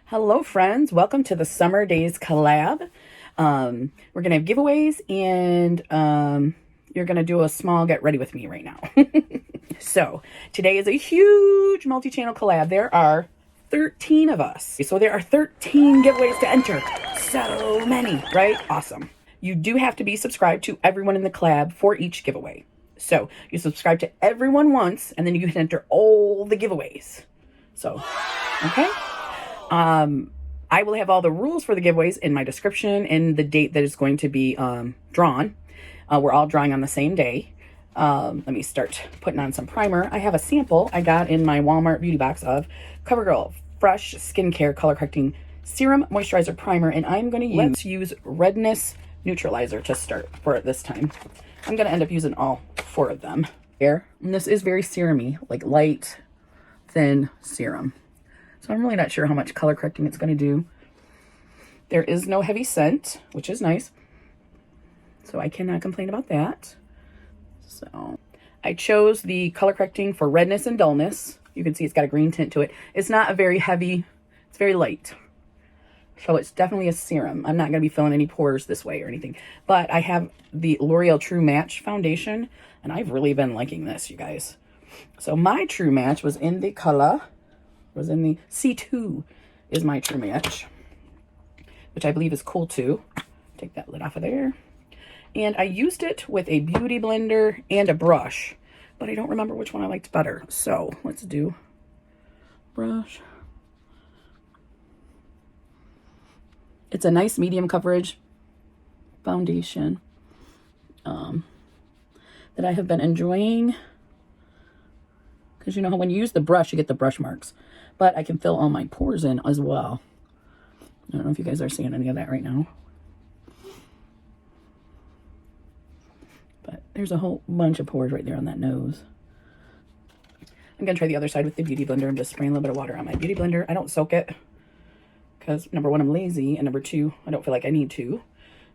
Hello friends, welcome to the Summer Days collab. We're gonna have giveaways and you're gonna do a small get ready with me right now. So today is a huge multi-channel collab. There are 13 of us. So there are 13 giveaways to enter. So many, right? Awesome. You do have to be subscribed to everyone in the collab for each giveaway. So you subscribe to everyone once and then you can enter all the giveaways. So, okay. I will have all the rules for the giveaways in my description and the date that is going to be drawn. We're all drawing on the same day. Let me start putting on some primer. I have a sample I got in my Walmart beauty box of CoverGirl Fresh Skincare Color Correcting Serum Moisturizer Primer, and I'm going to use Redness Neutralizer to start for it this time. I'm going to end up using all 4 of them. Here, and this is very serum-y, like light, thin serum. So I'm really not sure how much color correcting it's going to do. There is no heavy scent, which is nice. So I cannot complain about that. So I chose the color correcting for redness and dullness. You can see it's got a green tint to it. It's not a very heavy, it's very light. So it's definitely a serum. I'm not going to be filling any pores this way or anything. But I have the L'Oreal True Match foundation, and I've really been liking this, you guys. So my True Match was in the color... was in the C2 is my True Match, which I believe is cool too. Take that lid off of there. And I used it with a beauty blender and a brush, but I don't remember which one I liked better. So let's do brush. It's a nice medium coverage foundation that I have been enjoying. Because you know how when you use the brush, you get the brush marks. But I can fill all my pores in as well. I don't know if you guys are seeing any of that right now. But there's a whole bunch of pores right there on that nose. I'm going to try the other side with the Beauty Blender. I'm just spraying a little bit of water on my Beauty Blender. I don't soak it. Because number 1, I'm lazy. And number 2, I don't feel like I need to.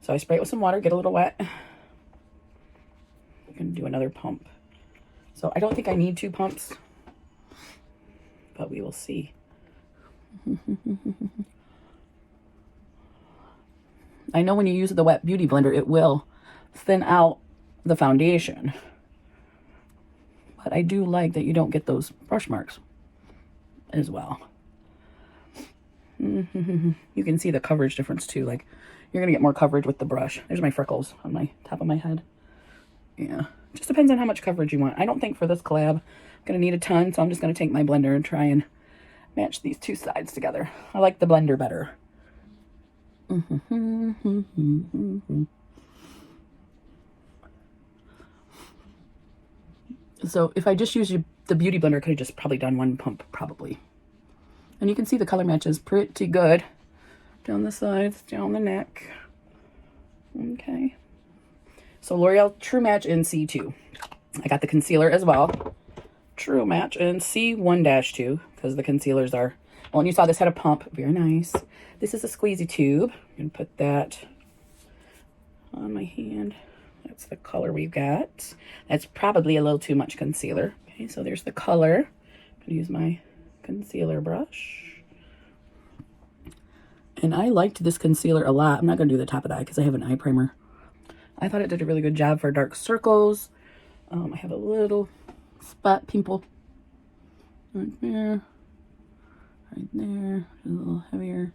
So I spray it with some water, get a little wet. I'm going to do another pump. So I don't think I need 2 pumps. But we will see. I know when you use the wet beauty blender, it will thin out the foundation. But I do like that you don't get those brush marks as well. You can see the coverage difference too. Like, you're going to get more coverage with the brush. There's my freckles on my top of my head. Yeah. Just depends on how much coverage you want. I don't think for this collab I'm going to need a ton, so I'm just going to take my blender and try and match these 2 sides together. I like the blender better. So if I just use the Beauty Blender, I could have just probably done 1 pump, probably. And you can see the color matches pretty good. Down the sides, down the neck. Okay. So L'Oreal True Match in C2. I got the concealer as well. True Match in C1-2 because the concealers are... Well, and you saw this had a pump. Very nice. This is a squeezy tube. I'm going to put that on my hand. That's the color we've got. That's probably a little too much concealer. Okay, so there's the color. I'm going to use my concealer brush. And I liked this concealer a lot. I'm not going to do the top of the eye because I have an eye primer. I thought it did a really good job for dark circles. I have a little spot pimple right there, right there, a little heavier.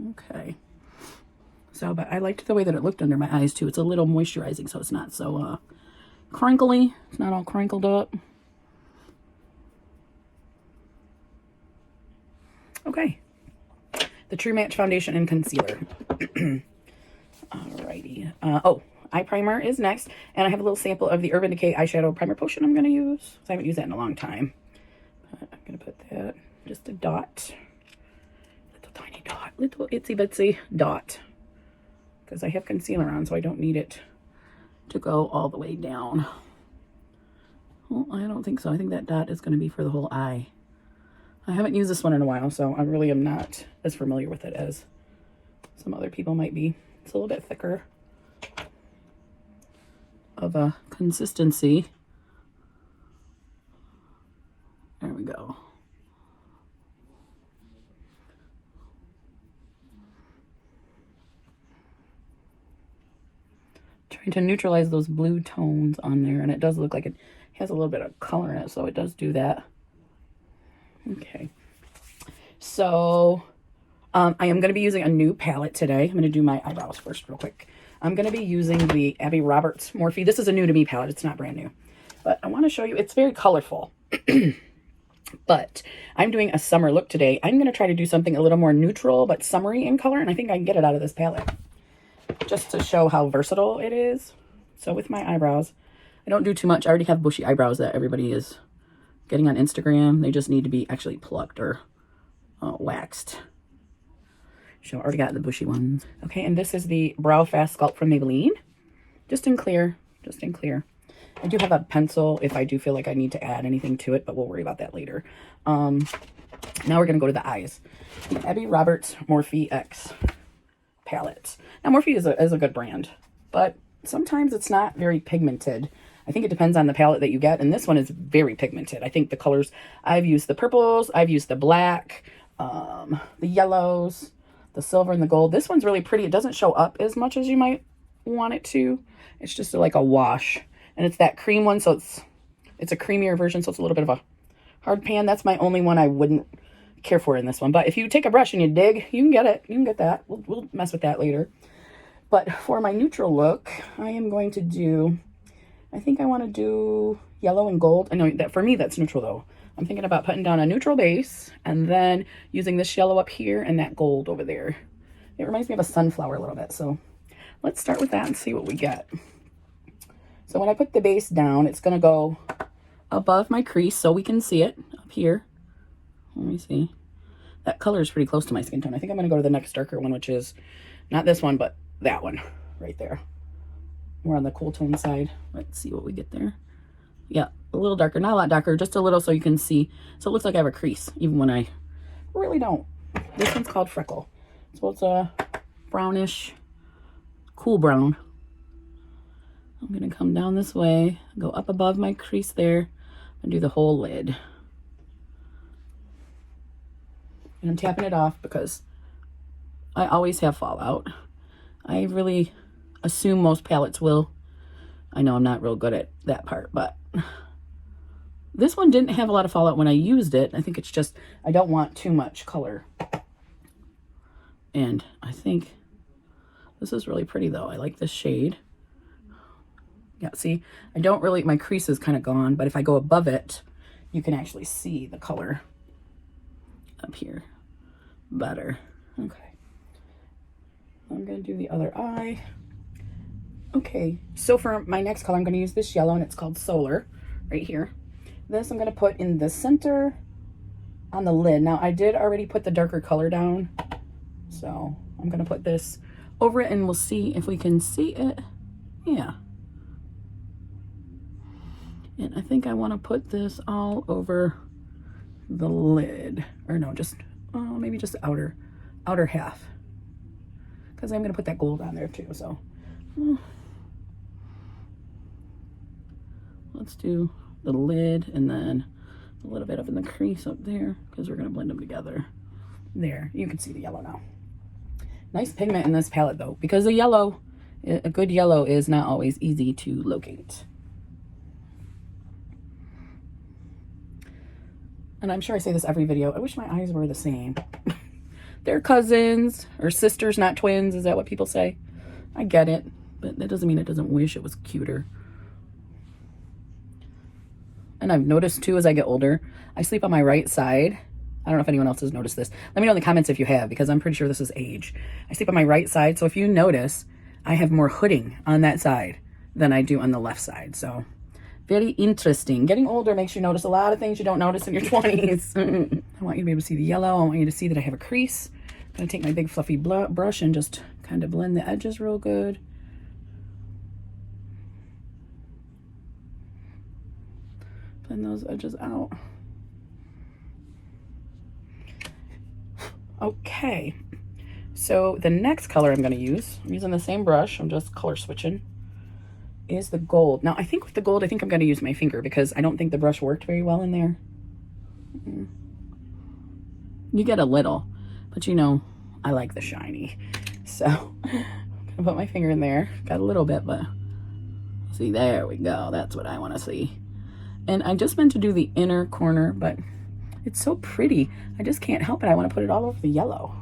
Okay. So, but I liked the way that it looked under my eyes too. It's a little moisturizing, so it's not so crinkly. It's not all crinkled up. Okay. The True Match foundation and concealer. Alrighty. Oh, eye primer is next. And I have a little sample of the Urban Decay eyeshadow primer potion I'm going to use. I haven't used that in a long time. But I'm going to put that, just a dot. Little tiny dot. Little itsy bitsy dot. Because I have concealer on, so I don't need it to go all the way down. Well, I don't think so. I think that dot is going to be for the whole eye. I haven't used this one in a while, so I really am not as familiar with it as some other people might be. It's a little bit thicker of a consistency. There we we go. Trying to neutralize those blue tones on there, and it does look like it has a little bit of color in it, so it does do that. Okay, so I am going to be using a new palette today. I'm going to do my eyebrows first real quick. I'm going to be using the Abby Roberts Morphe. This is a new to me palette. It's not brand new, but I want to show you. It's very colorful. But I'm doing a summer look today. I'm going to try to do something a little more neutral but summery in color, and I think I can get it out of this palette just to show how versatile it is. So with my eyebrows, I don't do too much. I already have bushy eyebrows that everybody is getting on Instagram. They just need to be actually plucked or waxed. So I already got the bushy ones. Okay, and this is the Brow Fast Sculpt from Maybelline. Just in clear, just in clear. I do have a pencil if I do feel like I need to add anything to it, but we'll worry about that later. Now we're going to go to the eyes. The Abby Roberts Morphe X palette. Now Morphe is a good brand, but sometimes it's not very pigmented. I think it depends on the palette that you get, and this one is very pigmented. I think the colors, I've used the purples, I've used the black, the yellows, the silver, and the gold. This one's really pretty. It doesn't show up as much as you might want it to. It's just like a wash. And it's that cream one, so it's a creamier version, so it's a little bit of a hard pan. That's my only one I wouldn't care for in this one. But if you take a brush and you dig, you can get it. You can get that. We'll mess with that later. But for my neutral look, I am going to do, I think I want to do yellow and gold. I know that for me, that's neutral though. I'm thinking about putting down a neutral base and then using this yellow up here and that gold over there. It reminds me of a sunflower a little bit. So let's start with that and see what we get. So when I put the base down, it's going to go above my crease so we can see it up here. Let me see. That color is pretty close to my skin tone. I think I'm going to go to the next darker one, which is not this one, but that one right there. More on the cool tone side. Let's see what we get there. Yeah, a little darker. Not a lot darker, just a little so you can see. So it looks like I have a crease, even when I really don't. This one's called Freckle. So it's a brownish, cool brown. I'm going to come down this way, go up above my crease there, and do the whole lid. And I'm tapping it off because I always have fallout. I really assume most palettes will. I know I'm not real good at that part, but this one didn't have a lot of fallout when I used it. I think it's just, I don't want too much color. And I think this is really pretty though. I like this shade. Yeah, see, I don't really, my crease is kind of gone, but if I go above it, you can actually see the color up here better. Okay. I'm going to do the other eye. Okay, so for my next color, I'm going to use this yellow, and it's called Solar, right here. This I'm going to put in the center on the lid. Now, I did already put the darker color down, so I'm going to put this over it, and we'll see if we can see it. Yeah. And I think I want to put this all over the lid. Or no, just, maybe just the outer half. Because I'm going to put that gold on there too, so. Let's do the lid and then a little bit up in the crease up there because we're going to blend them together. There, you can see the yellow now. Nice pigment in this palette though, because the yellow, a good yellow is not always easy to locate. And I'm sure I say this every video. I wish my eyes were the same. They're cousins or sisters, not twins. Is that what people say? I get it, but that doesn't mean it doesn't wish it was cuter. And I've noticed too, as I get older, I sleep on my right side. I don't know if anyone else has noticed this. Let me know in the comments if you have, because I'm pretty sure this is age. I sleep on my right side. So if you notice, I have more hooding on that side than I do on the left side. So very interesting. Getting older makes you notice a lot of things you don't notice in your 20s. I want you to be able to see the yellow. I want you to see that I have a crease. I'm going to take my big fluffy brush and just kind of blend the edges real good. Blend those edges out. Okay. So the next color I'm going to use, I'm using the same brush. I'm just color switching. Is the gold. Now I think with the gold, I think I'm going to use my finger because I don't think the brush worked very well in there. You get a little, but you know, I like the shiny. So I'm gonna put my finger in there. Got a little bit, but see, there we go. That's what I want to see. And I just meant to do the inner corner, but it's so pretty. I just can't help it. I want to put it all over the yellow.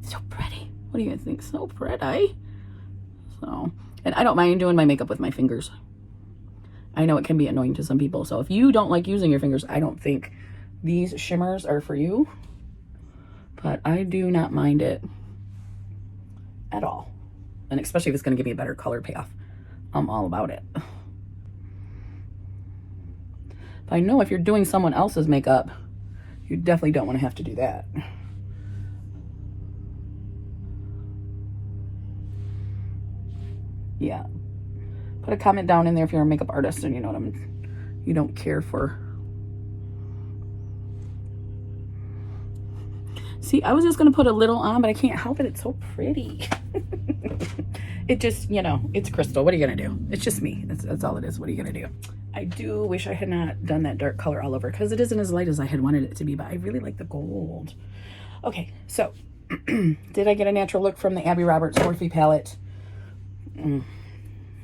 It's so pretty. What do you guys think? So pretty. So, and I don't mind doing my makeup with my fingers. I know it can be annoying to some people. So if you don't like using your fingers, I don't think these shimmers are for you. But I do not mind it at all. And especially if it's going to give me a better color payoff. I'm all about it. But I know if you're doing someone else's makeup, you definitely don't want to have to do that. Yeah. Put a comment down in there if you're a makeup artist and you know what you don't care for. See, I was just going to put a little on, but I can't help it. It's so pretty. It just, you know, it's crystal. What are you going to do? It's just me. That's all it is. What are you going to do? I do wish I had not done that dark color all over because it isn't as light as I had wanted it to be, but I really like the gold. Okay, so did I get a natural look from the Abby Roberts Morphe palette?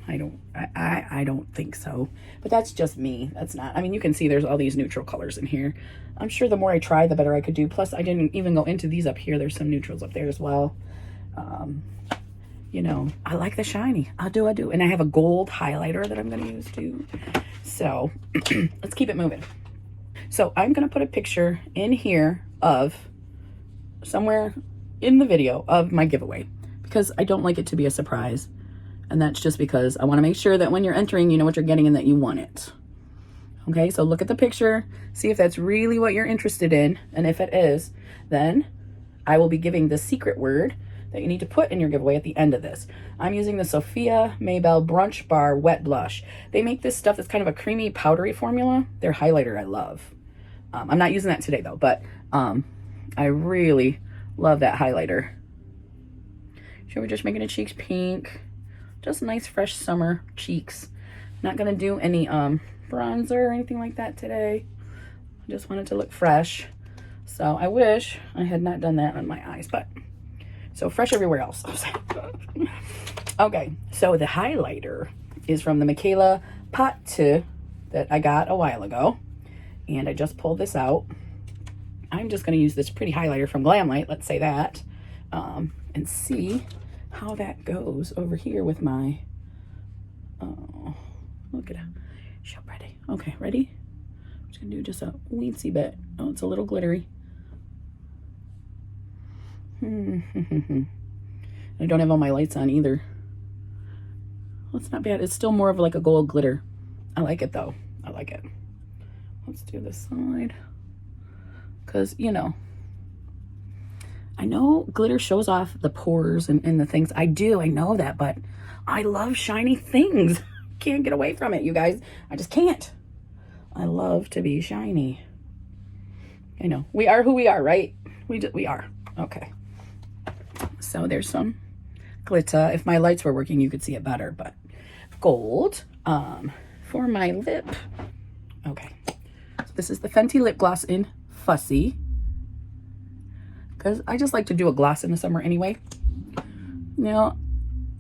I don't think so, but that's just me. That's not, I mean, you can see there's all these neutral colors in here. I'm sure the more I try, the better I could do. Plus I didn't even go into these up here. There's some neutrals up there as well. You know, I like the shiny. I do. And I have a gold highlighter that I'm going to use too. So let's keep it moving. So I'm going to put a picture in here of somewhere in the video of my giveaway because I don't like it to be a surprise. And that's just because I want to make sure that when you're entering, you know what you're getting and that you want it. Okay, so look at the picture, see if that's really what you're interested in. And if it is, then I will be giving the secret word that you need to put in your giveaway at the end of this. I'm using the Sophia Maybell Brunch Bar Wet Blush. They make this stuff that's kind of a creamy, powdery formula. Their highlighter I love. I'm not using that today though, but I really love that highlighter. So we're just making the cheeks pink. Just nice fresh summer cheeks. Not gonna do any bronzer or anything like that today. I just wanted to look fresh. So I wish I had not done that on my eyes, but so fresh everywhere else. Okay, so the highlighter is from the Michaela Pot that I got a while ago. And I just pulled this out. I'm just gonna use this pretty highlighter from Glamlight, let's say that, and see how that goes over here with my, oh, look at it, so pretty. Okay, ready? I'm just gonna do just a weensy bit. Oh, it's a little glittery. I don't have all my lights on either. Well, it's not bad. It's still more of like a gold glitter. I like it though. I like it. Let's do this side. Because, you know, I know glitter shows off the pores and the things. I do, I know that, but I love shiny things. Can't get away from it, you guys. I just can't. I love to be shiny. I know. We are who we are, right? We are. Okay. So there's some glitter. If my lights were working, you could see it better, but gold for my lip. Okay. So this is the Fenty lip gloss in Fussy, because I just like to do a gloss in the summer anyway. Now,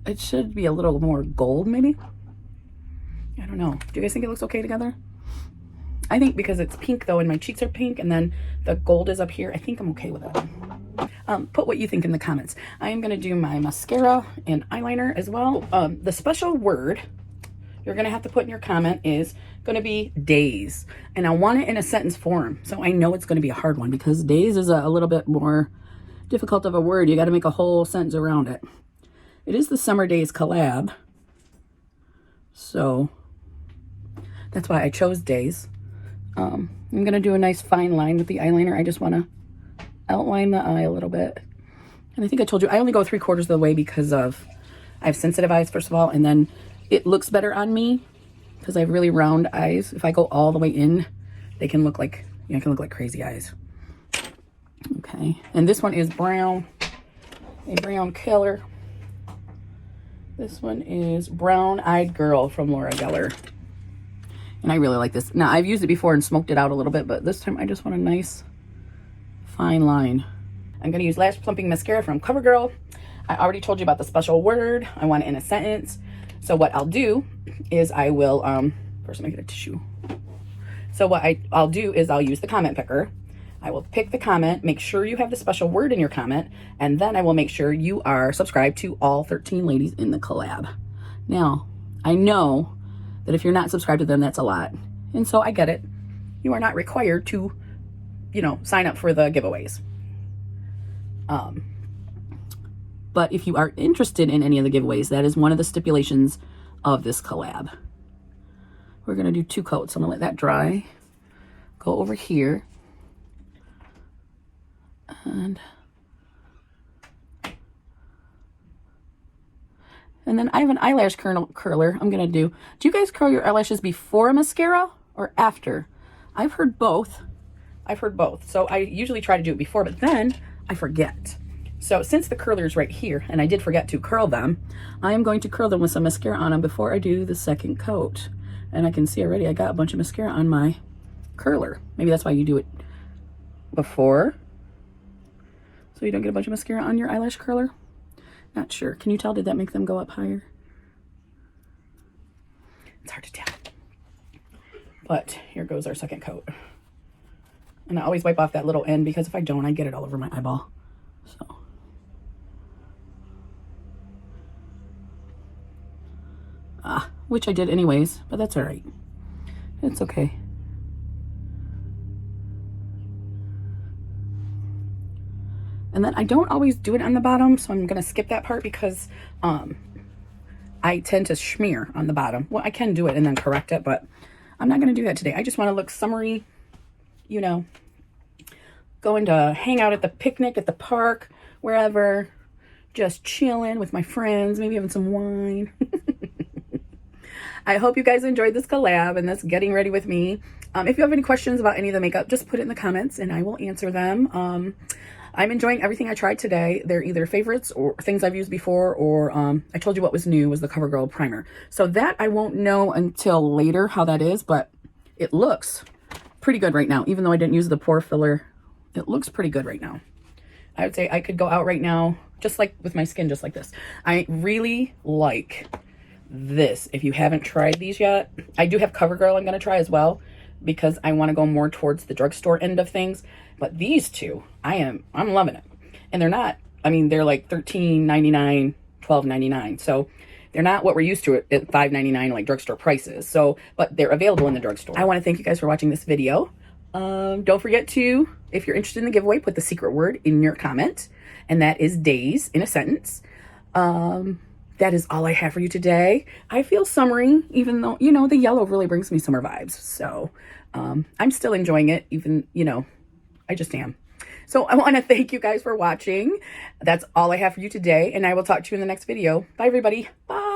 it should be a little more gold, maybe. I don't know. Do you guys think it looks okay together? I think because it's pink, though, and my cheeks are pink, and then the gold is up here, I think I'm okay with it. Put what you think in the comments. I am going to do my mascara and eyeliner as well. The special word you're going to have to put in your comment is going to be days. And I want it in a sentence form. So I know it's going to be a hard one because days is a little bit more difficult of a word. You got to make a whole sentence around it. It is the Summer Days collab. So that's why I chose days. I'm going to do a nice fine line with the eyeliner. I just want to outline the eye a little bit. And I think I told you, I only go 3/4 of the way because I have sensitive eyes, first of all, and then it looks better on me because I have really round eyes. If I go all the way in, they can look like, you know, I can look like crazy eyes. Okay, and this one is brown, a brown color. This one is Brown Eyed Girl from Laura Geller. And I really like this. Now, I've used it before and smoked it out a little bit, but this time I just want a nice fine line. I'm going to use Lash Plumping Mascara from CoverGirl. I already told you about the special word. I want it in a sentence. So what I'll do is I will, first let me get a tissue. So what I'll do is I'll use the comment picker. I will pick the comment, make sure you have the special word in your comment, and then I will make sure you are subscribed to all 13 ladies in the collab. Now, I know that if you're not subscribed to them, that's a lot. And so I get it. You are not required to, you know, sign up for the giveaways. But if you are interested in any of the giveaways, that is one of the stipulations of this collab. We're going to do 2 coats. I'm going to let that dry. Go over here. And then I have an eyelash curler I'm going to do. Do you guys curl your eyelashes before a mascara or after? I've heard both. So I usually try to do it before, but then I forget. So since the curler is right here, and I did forget to curl them, I am going to curl them with some mascara on them before I do the second coat. And I can see already I got a bunch of mascara on my curler. Maybe that's why you do it before, so you don't get a bunch of mascara on your eyelash curler. Not sure. Can you tell? Did that make them go up higher? It's hard to tell. But here goes our second coat. And I always wipe off that little end, because if I don't, I get it all over my eyeball. So. Which I did anyways, but that's all right. It's okay. And then I don't always do it on the bottom, so I'm going to skip that part because I tend to smear on the bottom. Well, I can do it and then correct it, but I'm not going to do that today. I just want to look summery, you know, going to hang out at the picnic, at the park, wherever, just chilling with my friends, maybe having some wine. I hope you guys enjoyed this collab and this getting ready with me. If you have any questions about any of the makeup, just put it in the comments and I will answer them. I'm enjoying everything I tried today. They're either favorites or things I've used before, or I told you what was new was the CoverGirl primer. So that I won't know until later how that is, but it looks pretty good right now. Even though I didn't use the pore filler, it looks pretty good right now. I would say I could go out right now, just like with my skin, just like this. I really like this. If you haven't tried these yet, I do have CoverGirl I'm going to try as well, because I want to go more towards the drugstore end of things. But these two, I'm loving it. And they're not, I mean, they're like $13.99, $12.99. So they're not what we're used to at $5.99 like drugstore prices. So, but they're available in the drugstore. I want to thank you guys for watching this video. Don't forget to, if you're interested in the giveaway, put the secret word in your comment, and that is days in a sentence. That is all I have for you today. I feel summery, even though, you know, the yellow really brings me summer vibes. So I'm still enjoying it, even, you know, I just am. So I want to thank you guys for watching. That's all I have for you today, and I will talk to you in the next video. Bye, everybody. Bye.